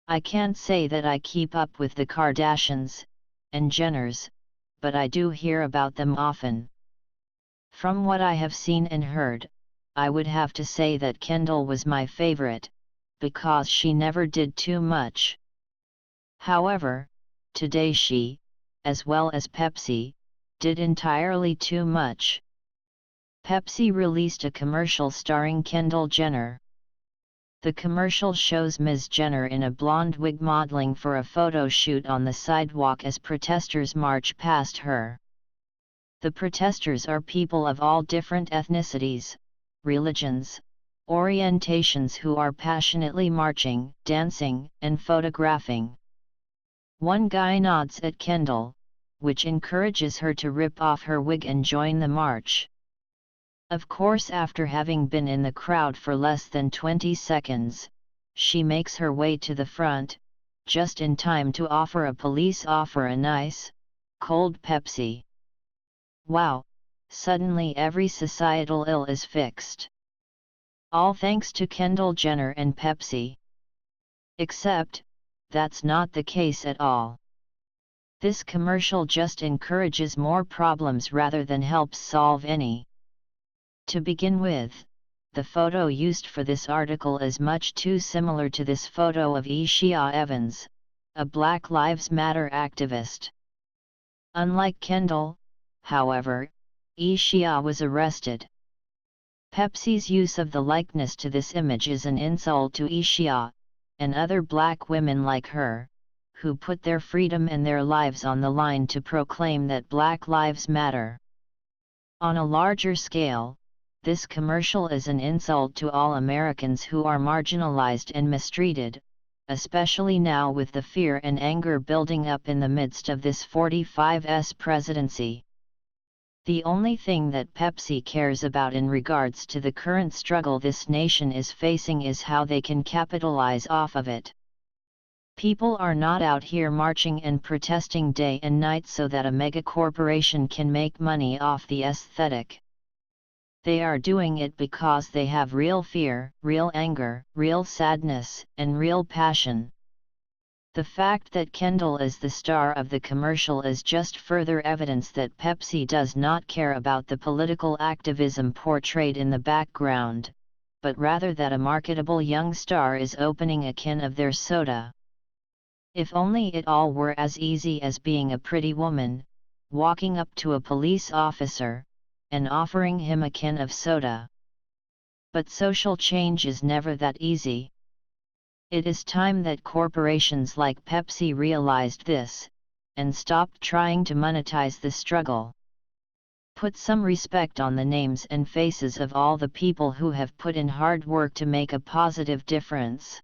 I can't say that I keep up with the Kardashians and Jenners, but I do hear about them often. From what I have seen and heard, I would have to say that Kendall was my favorite, because she never did too much. However, today she, as well as Pepsi, did entirely too much. Pepsi released a commercial starring Kendall Jenner. The commercial shows Ms. Jenner in a blonde wig modeling for a photo shoot on the sidewalk as protesters march past her. The protesters are people of all different ethnicities, religions, orientations who are passionately marching, dancing, and photographing. One guy nods at Kendall, which encourages her to rip off her wig and join the march. Of course, after having been in the crowd for less than 20 seconds, she makes her way to the front, just in time to offer a police officer a nice, cold Pepsi. Wow, suddenly every societal ill is fixed. All thanks to Kendall Jenner and Pepsi. Except, that's not the case at all. This commercial just encourages more problems rather than helps solve any. To begin with, the photo used for this article is much too similar to this photo of Ishia Evans, a Black Lives Matter activist. Unlike Kendall, however, Ishia was arrested. Pepsi's use of the likeness to this image is an insult to Ishia, and other black women like her, who put their freedom and their lives on the line to proclaim that Black Lives Matter. On a larger scale, this commercial is an insult to all Americans who are marginalized and mistreated, especially now with the fear and anger building up in the midst of this 45's presidency. The only thing that Pepsi cares about in regards to the current struggle this nation is facing is how they can capitalize off of it. People are not out here marching and protesting day and night so that a megacorporation can make money off the aesthetic. They are doing it because they have real fear, real anger, real sadness, and real passion. The fact that Kendall is the star of the commercial is just further evidence that Pepsi does not care about the political activism portrayed in the background, but rather that a marketable young star is opening a can of their soda. If only it all were as easy as being a pretty woman, walking up to a police officer, and offering him a can of soda. But social change is never that easy. It is time that corporations like Pepsi realized this, and stopped trying to monetize the struggle. Put some respect on the names and faces of all the people who have put in hard work to make a positive difference.